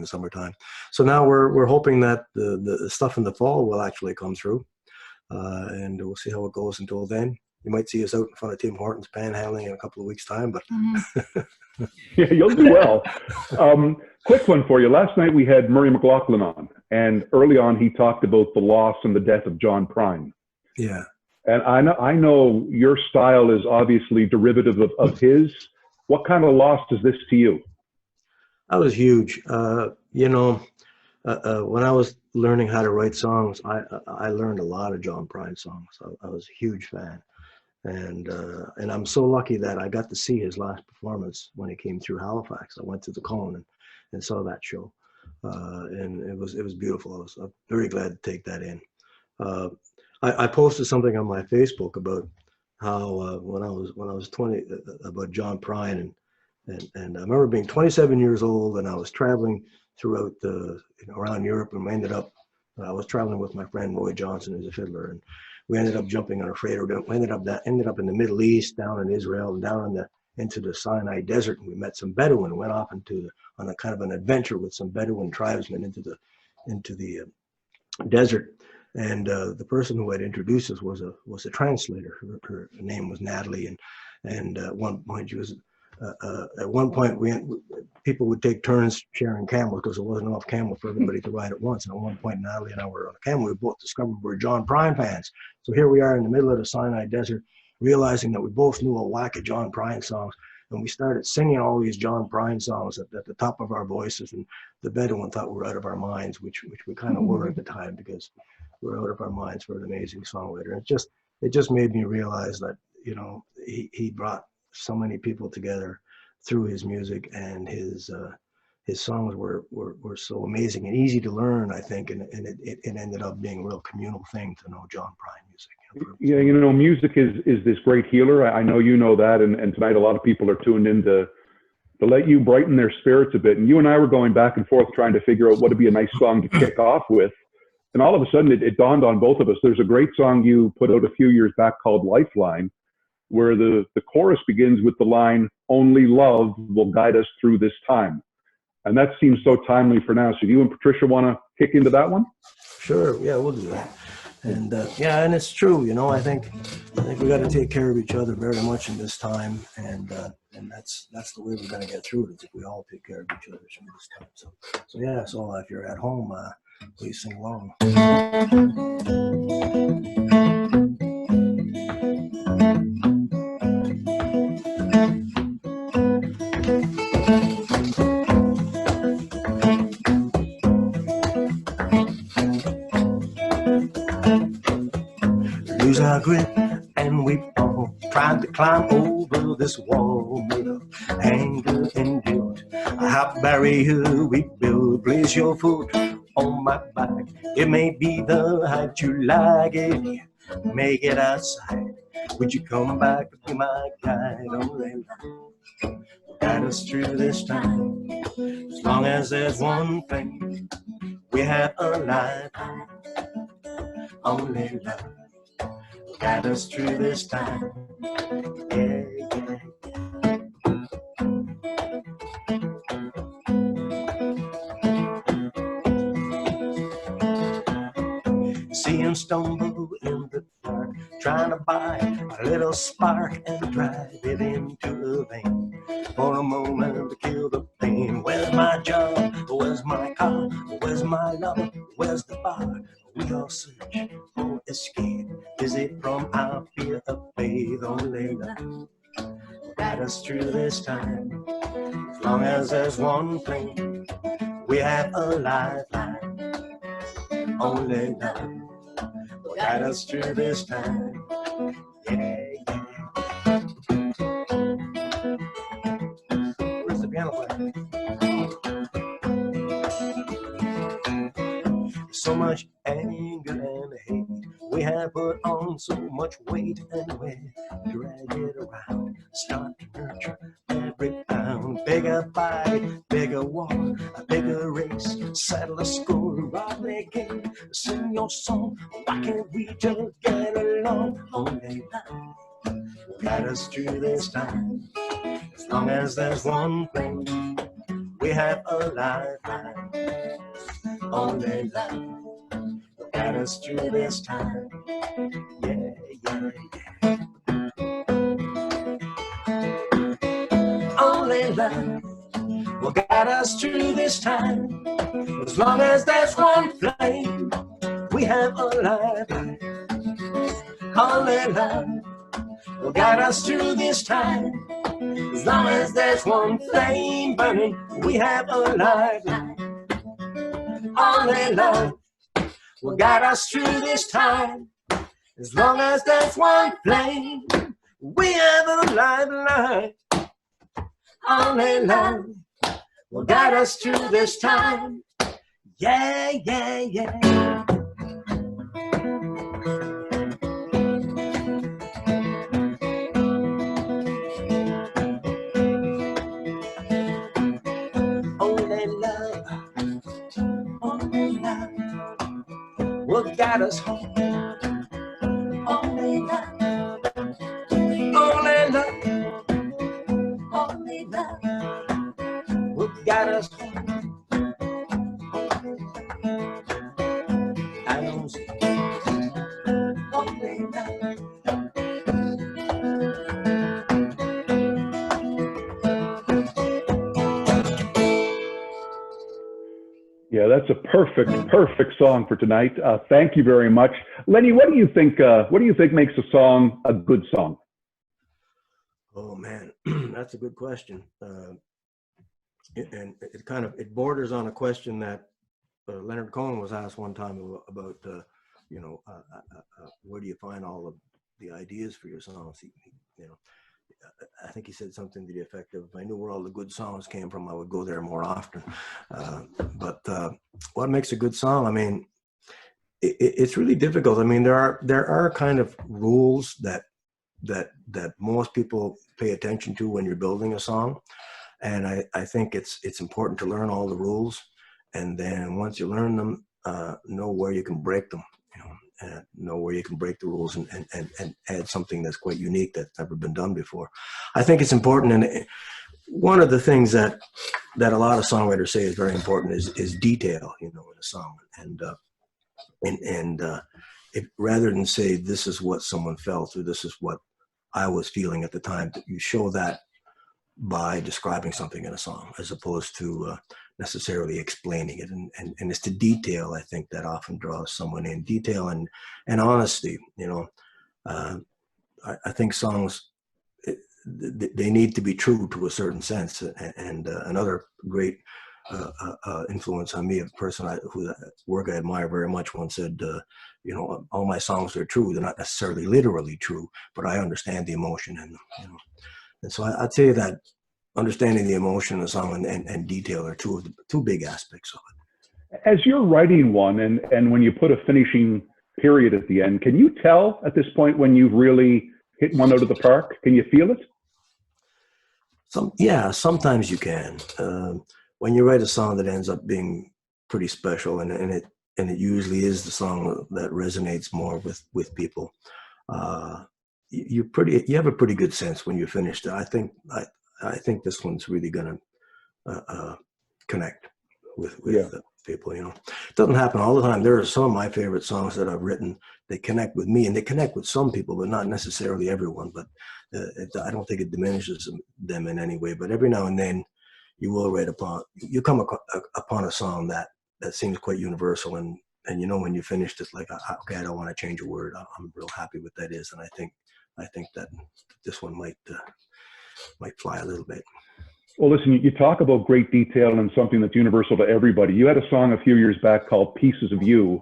the summertime. So now we're hoping that the stuff in the fall will actually come through, and we'll see how it goes. Until then, you might see us out in front of Tim Hortons panhandling in a couple of weeks' time. But yeah, you'll do well. Quick one for you. Last night we had Murray McLaughlin on, and early on he talked about the loss and the death of John Prine. Yeah. And I know your style is obviously derivative of his. What kind of loss is this to you? That was huge. You know, when I was learning how to write songs, I learned a lot of John Prine songs. I was a huge fan, and I'm so lucky that I got to see his last performance when he came through Halifax. I went to the Cone and saw that show, and it was beautiful. I was very glad to take that in. I posted something on my Facebook about how when I was 20 about John Prine, and I remember being 27 years old, and I was traveling throughout around Europe, and I was traveling with my friend Roy Johnson, who's a fiddler, and we ended up jumping on a freighter. We ended up in the Middle East, down in Israel, and down into the Sinai Desert, and we met some Bedouin. Went off on a kind of an adventure with some Bedouin tribesmen into the desert. And the person who had introduced us was a translator. Her name was Natalie, and at one point people would take turns sharing camels because there wasn't enough camel for everybody to ride at once. And at one point, Natalie and I were on a camel. We both discovered we were John Prine fans. So here we are in the middle of the Sinai Desert, realizing that we both knew a whack of John Prine songs. And we started singing all these John Prine songs at the top of our voices. And the Bedouin thought we were out of our minds, which we kind of were at the time, because we're out of our minds for an amazing songwriter. It just made me realize that, you know, he brought so many people together through his music, and his songs were so amazing and easy to learn, I think, and it ended up being a real communal thing to know John Prine music. Yeah, you know, music is this great healer. I know you know that, and tonight a lot of people are tuned in to let you brighten their spirits a bit. And you and I were going back and forth trying to figure out what would be a nice song to kick off with. And all of a sudden it dawned on both of us. There's a great song you put out a few years back called Lifeline, where the chorus begins with the line, "Only love will guide us through this time." And that seems so timely for now. So do you and Patricia want to kick into that one? Sure, yeah, we'll do that. And and it's true, you know, I think we got to take care of each other very much in this time, and that's the way we're going to get through it, if we all take care of each other in this time. So yeah, so if you're at home, please sing along. Lose our grip and we fall, trying to climb over this wall made of anger and guilt. A hot barrier we build, place your foot on my back. It may be the height you like it, make it outside. Would you come back to be my guide? Only love guide us through this time. As long as there's one thing, we have a lifetime. Only love guide us through this time. Yeah, yeah. See him stumble in the dark, trying to buy a little spark and drive it into a vein. For a moment to kill the pain. Where's my job? Where's my car? Where's my love? Where's the bar? We all search for escape. Is it from our fear of faith? Only love guide us through this time. As long as there's one thing, we have a lifeline. Only love will guide us through this time. Yeah, yeah. Where's the piano player? So much anger and hate, we have put on so much weight, and we drag it around, start to nurture every pound. Bigger fight, bigger war, a bigger race, settle the score, rob the game, sing your song. Why can't we just get along? Only love guide us through this time. As long as there's one thing, we we have a lifeline. Only love will get us through this time. Yeah, yeah, yeah. Only love will get us through this time. As long as there's one flame, we have a lifeline. Only love will get us through this time. As long as there's one flame burning, we have a lifeline. Only love will get us through this time. As long as there's one flame, we have a lifeline. Only love will get us through this time. Yeah, yeah, yeah. Only love will get us home. Only love, only love, only love will get us home. I don't see only love. Yeah, that's a perfect song for tonight. Thank you very much, Lennie. What do you think? What do you think makes a song a good song? Oh man, that's a good question. And it borders on a question that Leonard Cohen was asked one time about where do you find all of the ideas for your songs? I think he said something to the effect of, if I knew where all the good songs came from, I would go there more often. But what makes a good song? I mean, it's really difficult. I mean, there are kind of rules that most people pay attention to when you're building a song. And I think it's important to learn all the rules. And then once you learn them, know where you can break them, and know where you can break the rules and add something that's quite unique that's never been done before. I think it's important. And one of the things that a lot of songwriters say is very important is detail, in a song. And rather than say, this is what someone felt, or this is what I was feeling at the time, that you show that by describing something in a song, as opposed to necessarily explaining it. And it's the detail, I think, that often draws someone in. Detail and honesty. I think songs, they need to be true to a certain sense. And another great influence on me, a person whose work I admire very much, once said, all my songs are true. They're not necessarily literally true, but I understand the emotion in them. And so I'd say that understanding the emotion of the song and detail are two big aspects of it. As you're writing one, and when you put a finishing period at the end, can you tell at this point when you've really hit one out of the park? Can you feel it? Sometimes you can. When you write a song that ends up being pretty special, and it usually is the song that resonates more with people. You have a pretty good sense when you're finished. I think this one's really gonna connect with people. It doesn't happen all the time. There are some of my favorite songs that I've written that connect with me, and they connect with some people, but not necessarily everyone. But I don't think it diminishes them in any way. But every now and then, you come upon a song that seems quite universal, and when you finished, it's like, okay, I don't want to change a word. I'm real happy with that is, and I think that this one might fly a little bit. Well, listen, you talk about great detail and something that's universal to everybody. You had a song a few years back called Pieces of You.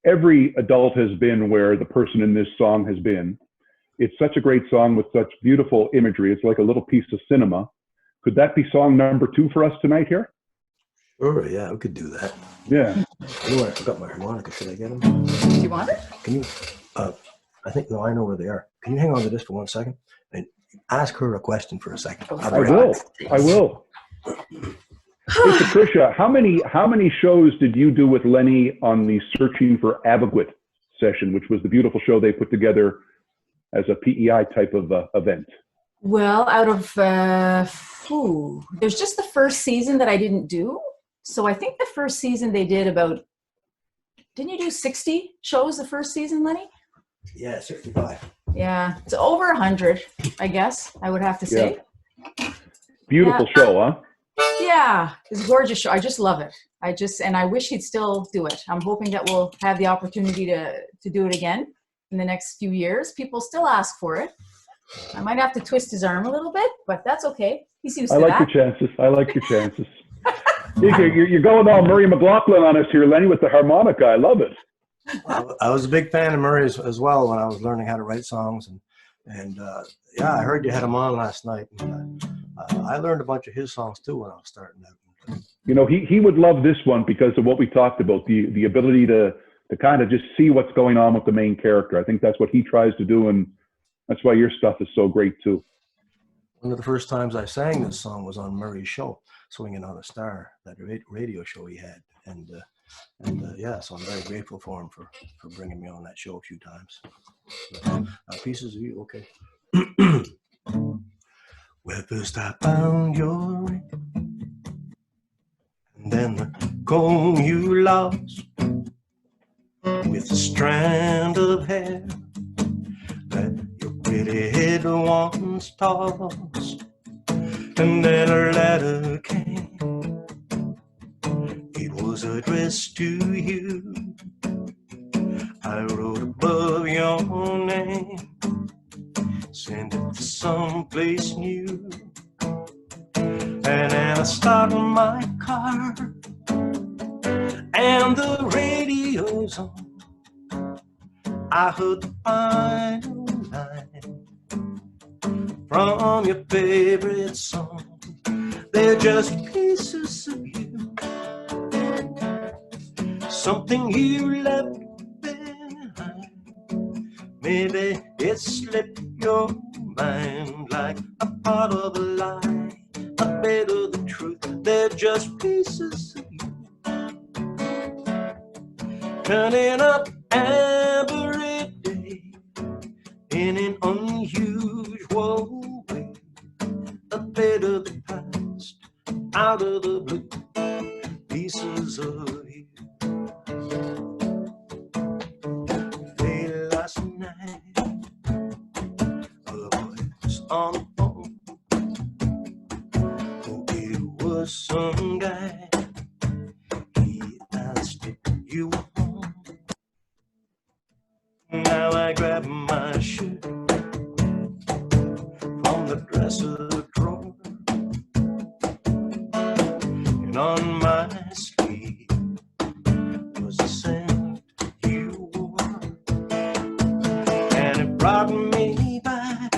Every adult has been where the person in this song has been. It's such a great song with such beautiful imagery. It's like a little piece of cinema. Could that be song number 2 for us tonight here? Sure, yeah, we could do that. Yeah. I forgot my harmonica. Should I get them? Do you want it? Can you, I know where they are. Can you hang on to this for 1 second? And ask her a question for a second. I will. Hey, Patricia, how many shows did you do with Lennie on the Searching for Abogwit session, which was the beautiful show they put together as a PEI type of event? Well, out of there's just the first season that I didn't do. So I think the first season they did about, didn't you do 60 shows the first season, Lenny? Yeah, 65. Yeah, it's over 100, I guess I would have to say. Beautiful Yeah. show, huh? Yeah, it's a gorgeous show. I just love it. And I wish he'd still do it. I'm hoping that we'll have the opportunity to do it again in the next few years. People still ask for it. I might have to twist his arm a little bit, but that's okay. He's used to that. I like your chances. I like your chances. You're going all Murray McLaughlin on us here, Lenny, with the harmonica. I love it. I was a big fan of Murray's as well when I was learning how to write songs, and yeah, I heard you had him on last night. And, I learned a bunch of his songs too when I was starting out. You know, he would love this one because of what we talked about, the ability to kind of just see what's going on with the main character. I think that's what he tries to do, and that's why your stuff is so great too. One of the first times I sang this song was on Murray's show, Swinging on a Star, that radio show he had. And yeah, so I'm very grateful for him for bringing me on that show a few times. Pieces of You, okay. Well, first I found your ring, and then the comb you lost, with a strand of hair that your pretty head once tossed. And then a letter came, it was addressed to you. I wrote above your name, send it to someplace new. And then I started my car, and the radio's on. I heard the final line from your favorite song. They're just pieces of you, something you left behind. Maybe it slipped your mind like a part of a lie, a bit of the truth. They're just pieces of you, turning up every day in an unusual way. A bit of the past, out of the blue, pieces of you. Late last night, a voice on the phone. Oh, it was some guy. He asked if you were home. Now I grab my shirt from the dresser drawer, and on my sleeve was a scent you wore, and it brought me back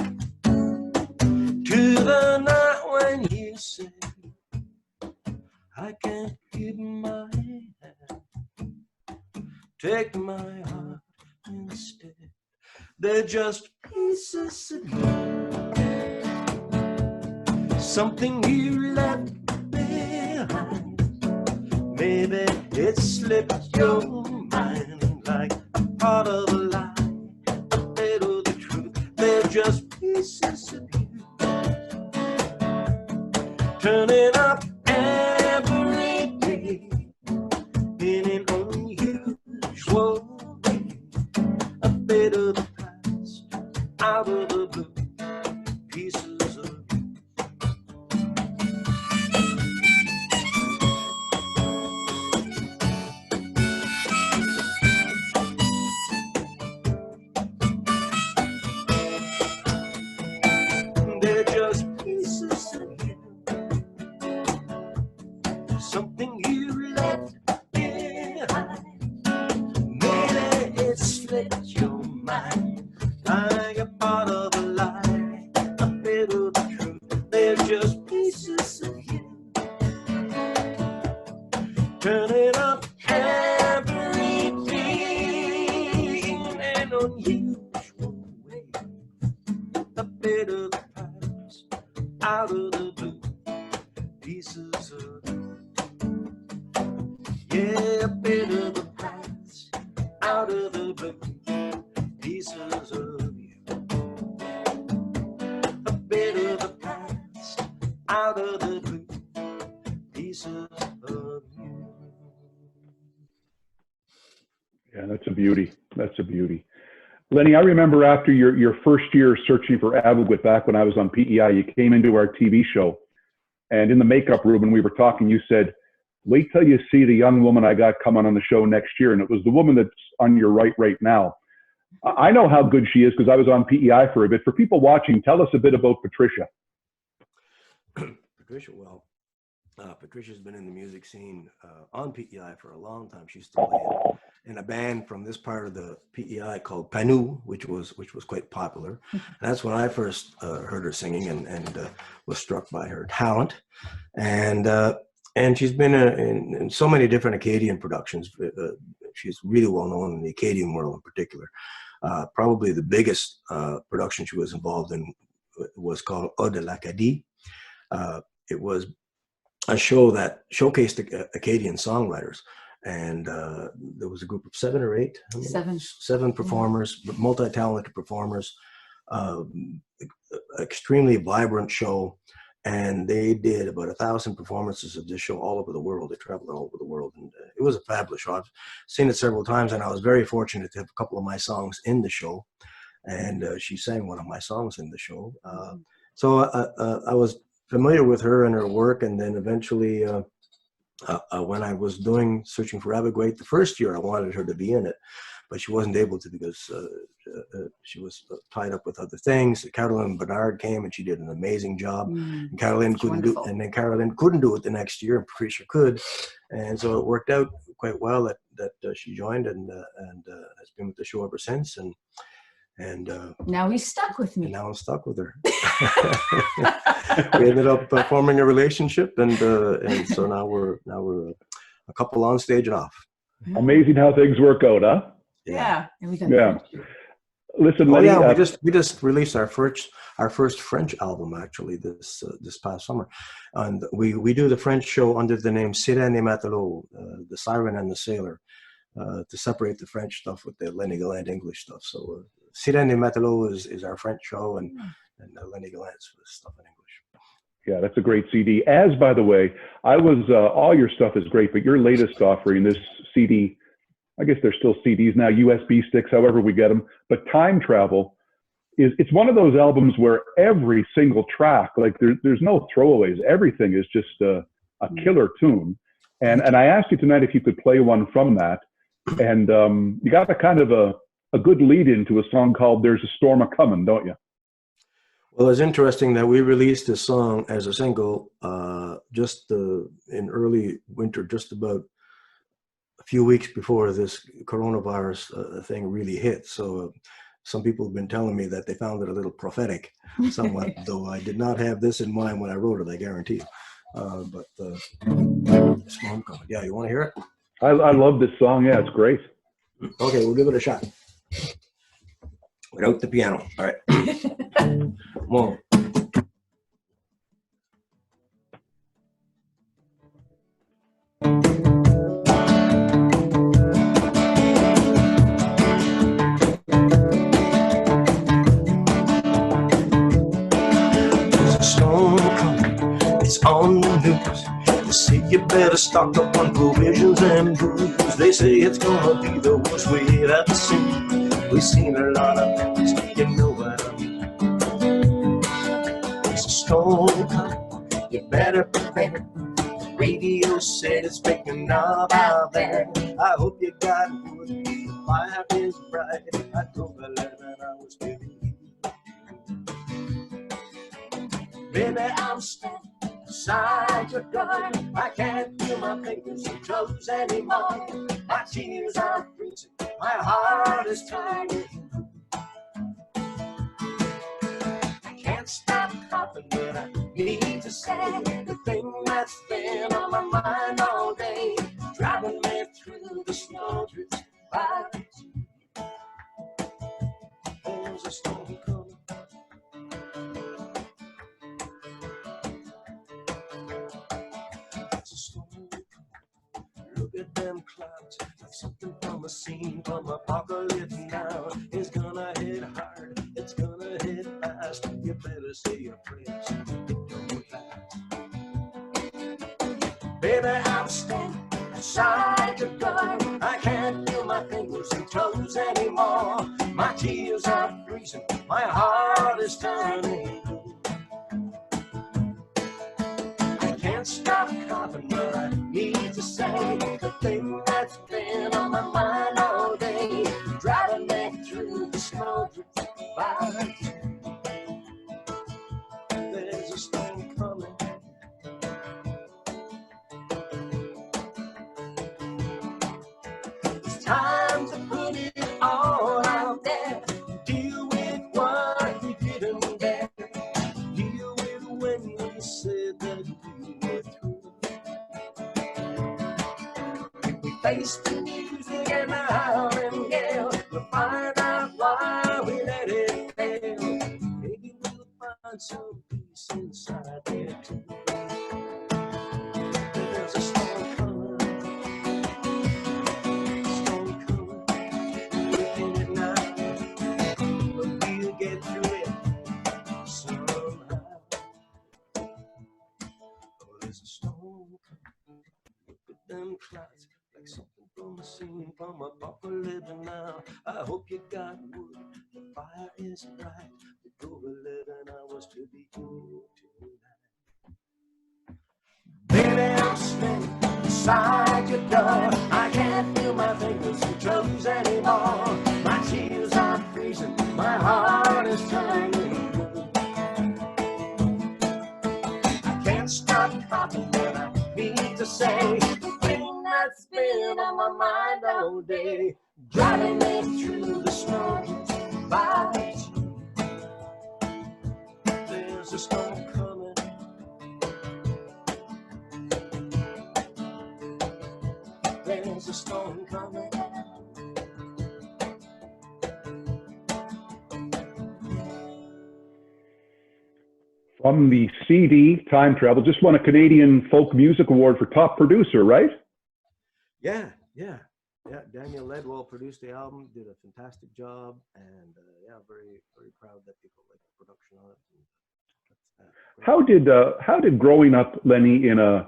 to the night when you said, I can't keep my hand, take my heart instead. They're just pieces of you, something you left behind. Maybe it slipped your mind like a part of a lie, a bit of the truth. They're just pieces of you, turning up every day in an unusual way. A bit of the past, out of the blue, pieces of you. They're just pieces of you, something you left behind. Maybe it slipped your mind like a part of a lie, a bit of the truth. They're just pieces of you, turning up every day in an unusual way. A bit of the past, out of the blue, pieces of you. Yeah, a bit of the past, out of the blue, pieces of you. A bit of Yeah, that's a beauty. That's a beauty. Lennie, I remember after your first year searching for Adequate back when I was on PEI, you came into our TV show, and in the makeup room when we were talking, you said, wait till you see the young woman I got coming on the show next year. And it was the woman that's on your right now. I know how good she is because I was on PEI for a bit. For people watching, tell us a bit about Patricia. Patricia, well, Patricia's been in the music scene on PEI for a long time. She used to play in a band from this part of the PEI called Panu, which was quite popular. And that's when I first heard her singing and was struck by her talent. And she's been in so many different Acadian productions. She's really well known in the Acadian world in particular. Probably the biggest production she was involved in was called Eau de l'Acadie. It was a show that showcased Acadian songwriters. And there was a group of 7 or 8? Seven performers, multi-talented performers, extremely vibrant show. And they did about 1,000 performances of this show all over the world. They traveled all over the world. And it was a fabulous show. I've seen it several times, and I was very fortunate to have a couple of my songs in the show. And she sang one of my songs in the show. So I was familiar with her and her work. And then eventually, when I was searching for Abigail, the first year I wanted her to be in it, but she wasn't able to because she was tied up with other things. Carolyn Bernard came and she did an amazing job. And Carolyn couldn't do it, and then Carolyn couldn't do it the next year, and Patricia could, and so it worked out quite well that she joined and has been with the show ever since. And now he's stuck with me. And now I'm stuck with her. We ended up forming a relationship, and so now we're a couple on stage and off. Amazing how things work out, huh? Yeah. Yeah. Listen, Lennie, we just released our first French album actually this past summer, and we do the French show under the name Sirène et Matelot, the siren and the sailor, to separate the French stuff with the Lennie Gallant English stuff. So Sirène et Matelot is our French show, and Lennie Gallant's stuff in English. Yeah, that's a great CD. As, by the way, all your stuff is great, but your latest offering, this CD, I guess they're still CDs now, USB sticks, however we get them, but Time Travel, it's one of those albums where every single track, like there's no throwaways. Everything is just a killer tune. And I asked you tonight if you could play one from that. And you got a kind of a good lead into a song called There's a Storm A-Comin', don't you? Well, it's interesting that we released this song as a single just in early winter, just about a few weeks before this coronavirus thing really hit. So some people have been telling me that they found it a little prophetic somewhat, though I did not have this in mind when I wrote it, I guarantee you. But Storm Coming. Yeah, you want to hear it? I love this song. Yeah, it's great. Okay, we'll give it a shot. Without the piano. All right. Come on. There's a storm coming. It's on the news. They say you better stock up on provisions and booze. They say it's gonna be the worst we've ever seen. We've seen a lot of things, you know what I mean. There's a storm coming, you better prepare. The radio said it's making up out there. I hope you got wood, the fire is bright. I drove 11 hours to the heat. Baby, I'm stuck inside your door. I can't feel my fingers and toes anymore. My tears are freezing, my heart is tired. I can't stop coughing, but I need to say the thing that's been on my mind all day, driving me through the snowdrifts. There's a storm coming. Look at them clouds, like something from a scene from Apocalypse Now. It's gonna hit hard, it's gonna hit fast. You better say your prayers, it don't last. Baby, I'm standing outside your door. I can't feel my fingers fingers and toes anymore. My tears are freezing, my heart is turning blue. I can't stop coughing, but I need to say the thing that's been on my mind all day, driving me through the snow by. There's a storm coming. It's time to put it all out there. Deal with what we didn't dare. Deal with when we said that we were through. If we face the music and the howling gale, we'll find out why we let it fail. Maybe we'll find some peace inside there too. There's a storm coming. Storm coming. Looking at night, but we'll get through it somehow. Oh, there's a storm coming. Look at them clouds, like something from a scene from apocalypse now. I hope you got wood. The fire is bright. With over 11 hours to be good tonight. Baby, I'm standing beside your door. I can't feel my fingers and toes anymore. My tears are freezing. My heart is turning blue. I can't stop coughing, but I need to say the thing that's been on my mind all day, driving me through the snow by. There's a storm coming. There's a storm coming. From the CD, Time Travel, just won a Canadian Folk Music Award for Top Producer, right? Yeah. Daniel Ledwell produced the album, did a fantastic job, and very, very proud that people like the production on it. How did growing up, Lennie, in a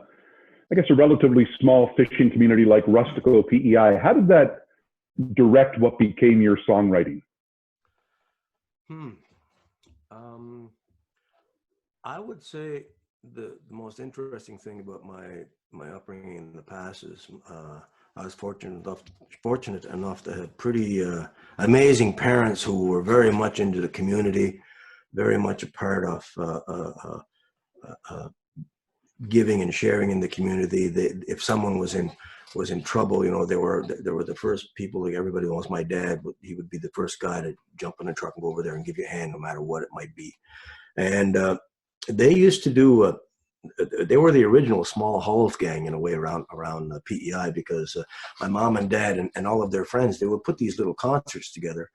relatively small fishing community like Rustico, PEI, how did that direct what became your songwriting? I would say the most interesting thing about my upbringing in the past is I was fortunate enough to have pretty amazing parents who were very much into the community, very much a part of giving and sharing in the community. If someone was in trouble, they were the first people. Like everybody knows, my dad, he would be the first guy to jump in the truck and go over there and give you a hand, no matter what it might be. And they used to do. They were the original Small Hulls gang in a way around PEI, because my mom and dad and all of their friends, they would put these little concerts together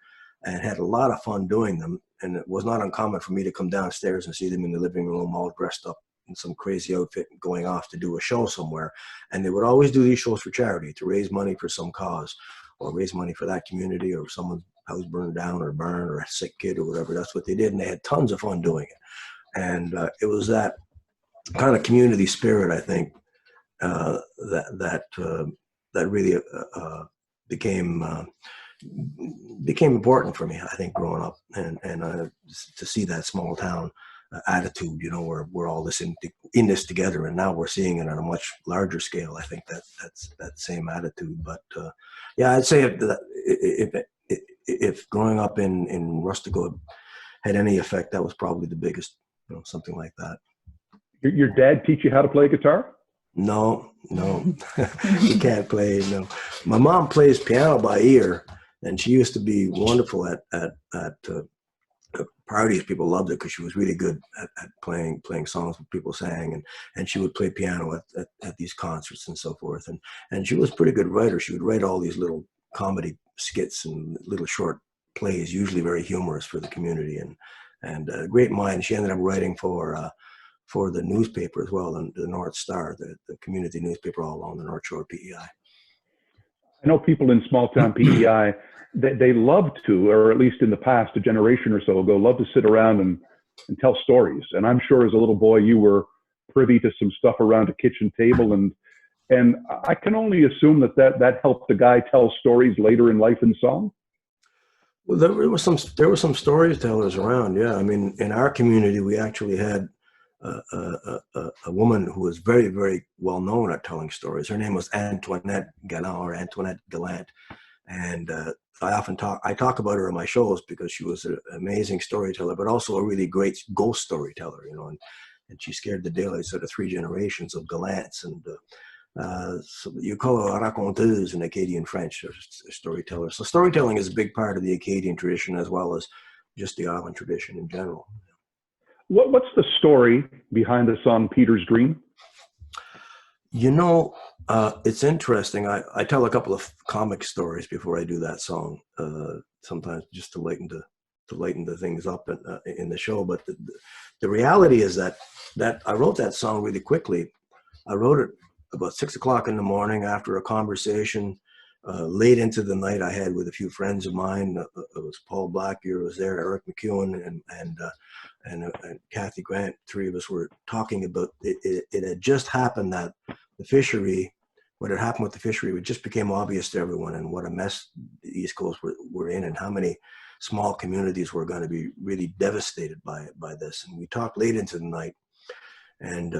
and had a lot of fun doing them. And it was not uncommon for me to come downstairs and see them in the living room all dressed up in some crazy outfit going off to do a show somewhere. And they would always do these shows for charity, to raise money for some cause, or raise money for that community, or someone's house burned down or a sick kid or whatever. That's what they did. And they had tons of fun doing it. And it was that kind of community spirit, I think, that really became important for me, I think, growing up, and to see that small town attitude, where we're all in this together, and now we're seeing it on a much larger scale. I think that's that same attitude. But I'd say if growing up in Rustico had any effect, that was probably the biggest, something like that. Your dad teach you how to play guitar? No, he can't play. No, my mom plays piano by ear, and she used to be wonderful at parties. People loved it because she was really good at playing songs that people sang, and she would play piano at these concerts and so forth. And she was a pretty good writer. She would write all these little comedy skits and little short plays, usually very humorous for the community, and a great mind. She ended up writing for the newspaper as well, the North Star, the community newspaper all along the North Shore of PEI. I know people in small town PEI, they love to, or at least in the past, a generation or so ago, love to sit around and tell stories. And I'm sure as a little boy, you were privy to some stuff around a kitchen table. And And I can only assume that helped the guy tell stories later in life in song. Well, there were some storytellers around. Yeah, I mean, in our community, we actually had a woman who was very, very well known at telling stories. Her name was Antoinette Gallant, or Antoinette Gallant, and I talk about her in my shows because she was an amazing storyteller, but also a really great ghost storyteller. You know, and she scared the daylights out of 3 generations of Gallants. And so you call her a raconteuse in Acadian French, a storyteller. So storytelling is a big part of the Acadian tradition, as well as just the island tradition in general. What's the story behind the song Peter's Dream? You know, it's interesting. I tell a couple of comic stories before I do that song, sometimes just to lighten the things up in the show. But the reality is that I wrote that song really quickly. I wrote it about 6 o'clock in the morning after a conversation late into the night I had with a few friends of mine. It was Paul Blackier was there, Eric McEwen, and Kathy Grant. 3 of us were talking about it. It had just happened that the fishery, what had happened with the fishery, it just became obvious to everyone, and what a mess the East Coast were in, and how many small communities were going to be really devastated by this. And we talked late into the night, and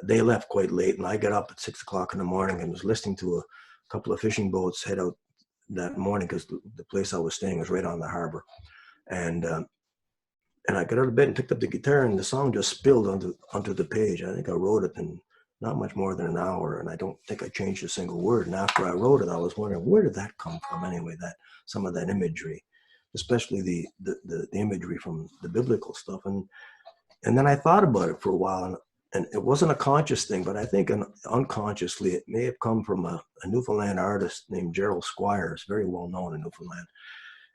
they left quite late, and I got up at 6 o'clock in the morning and was listening to a couple of fishing boats head out that morning, because the place I was staying was right on the harbor. And I got out of bed and picked up the guitar, and the song just spilled onto the page. I think I wrote it in not much more than an hour, and I don't think I changed a single word. And after I wrote it, I was wondering, where did that come from anyway? That some of that imagery, especially the imagery from the biblical stuff. And then I thought about it for a while, and it wasn't a conscious thing, but I think unconsciously it may have come from a Newfoundland artist named Gerald Squires, very well known in Newfoundland.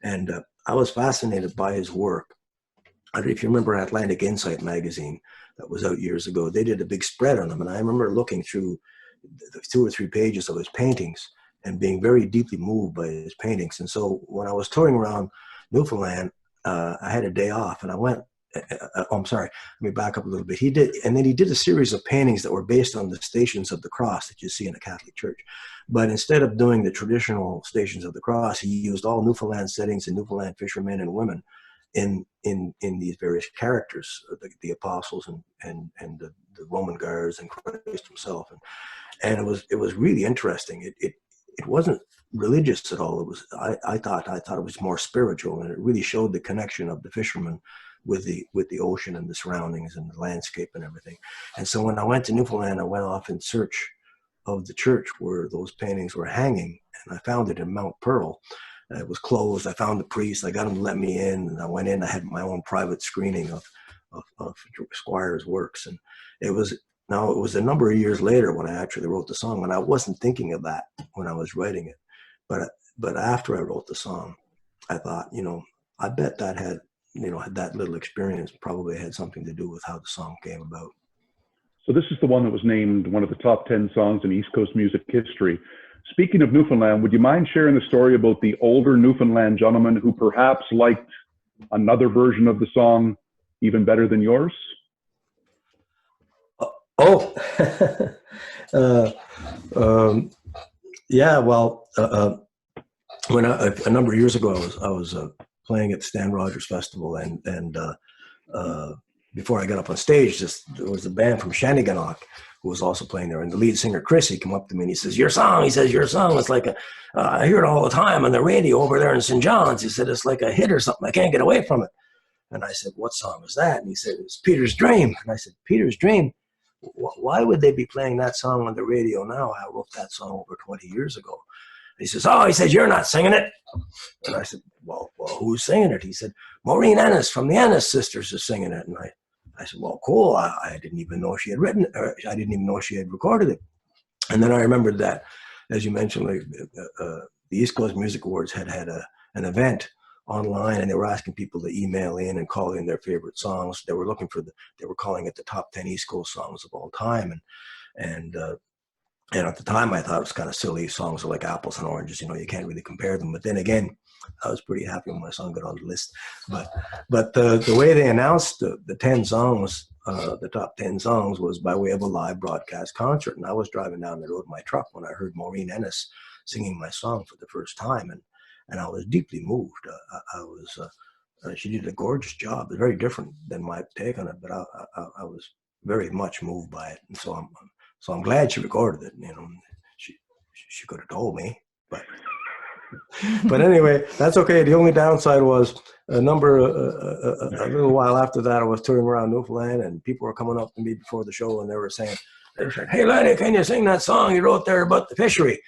And I was fascinated by his work. I don't know if you remember Atlantic Insight magazine that was out years ago. They did a big spread on him, and I remember looking through the 2 or 3 pages of his paintings and being very deeply moved by his paintings. And so when I was touring around Newfoundland, I had a day off, and I went. I'm sorry, let me back up a little bit. He did a series of paintings that were based on the Stations of the Cross that you see in a Catholic church. But instead of doing the traditional Stations of the Cross, he used all Newfoundland settings and Newfoundland fishermen and women in these various characters, the apostles and the Roman guards and Christ himself. And it was really interesting. It wasn't religious at all. It was I thought it was more spiritual, and it really showed the connection of the fishermen with the ocean and the surroundings and the landscape and everything. And so when I went to Newfoundland, I went off in search of the church where those paintings were hanging, and I found it in Mount Pearl. It was closed. I found the priest. I got him to let me in, and I went in. I had my own private screening of Squire's works, and it was a number of years later when I actually wrote the song, and I wasn't thinking of that when I was writing it, but after I wrote the song, I thought, I bet that had that little experience probably had something to do with how the song came about. So this is the one that was named one of the top 10 songs in East Coast music history. Speaking of Newfoundland, would you mind sharing the story about the older Newfoundland gentleman who perhaps liked another version of the song even better than yours? Yeah, well, when a number of years ago, I was playing at the Stan Rogers Festival, and before I got up on stage, there was a band from Shanneyganock who was also playing there, and the lead singer Chris, he came up to me and he says, "Your song," he says, "your song is like I hear it all the time on the radio over there in St. John's." He said, "It's like a hit or something. I can't get away from it." And I said, "What song is that?" And he said, "It's Peter's Dream." And I said, "Peter's Dream? Why would they be playing that song on the radio now? I wrote that song over 20 years ago." He says, "Oh," he says, "you're not singing it." And I said, well, who's singing it? He said, "Maureen Ennis from the Ennis Sisters is singing it." And I said, "Well, cool. I didn't even know she had written it. I didn't even know she had recorded it." And then I remembered that, as you mentioned, the East Coast Music Awards had an event online, and they were asking people to email in and call in their favorite songs. They were looking they were calling it the top 10 East Coast songs of all time. And at the time, I thought it was kind of silly. Songs are like apples and oranges. You can't really compare them. But then again, I was pretty happy when my song got on the list. But the way they announced the 10 songs the top 10 songs was by way of a live broadcast concert. And I was driving down the road in my truck when I heard Maureen Ennis singing my song for the first time. And I was deeply moved. She did a gorgeous job. It's very different than my take on it, but I was very much moved by it. And so I'm glad she recorded it. You know, she could have told me, but anyway, that's okay. The only downside was a little while after that, I was touring around Newfoundland, and people were coming up to me before the show, and they were saying, "Hey, Lennie, can you sing that song you wrote there about the fishery?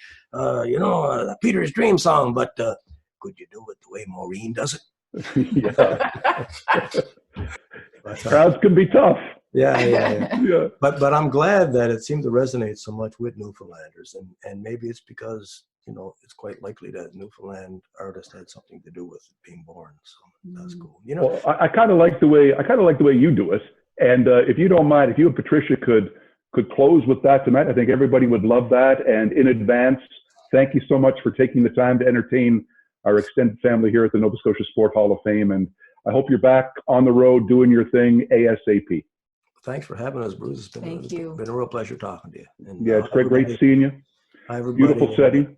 Peter's Dream song, but could you do it the way Maureen does it?" Yeah. Crowds can be tough. Yeah. But I'm glad that it seemed to resonate so much with Newfoundlanders, and maybe it's because, you know, it's quite likely that Newfoundland artist had something to do with it being born. So that's cool. You know, well, I kind of like the way you do it. And if you don't mind, if you and Patricia could close with that tonight, I think everybody would love that. And in advance, thank you so much for taking the time to entertain our extended family here at the Nova Scotia Sport Hall of Fame. And I hope you're back on the road doing your thing ASAP. Thanks for having us, Bruce. It's been a real pleasure talking to you. And, yeah, it's great seeing you. Beautiful setting.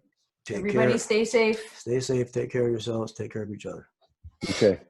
Everybody stay safe. Stay safe. Take care of yourselves. Take care of each other. Okay.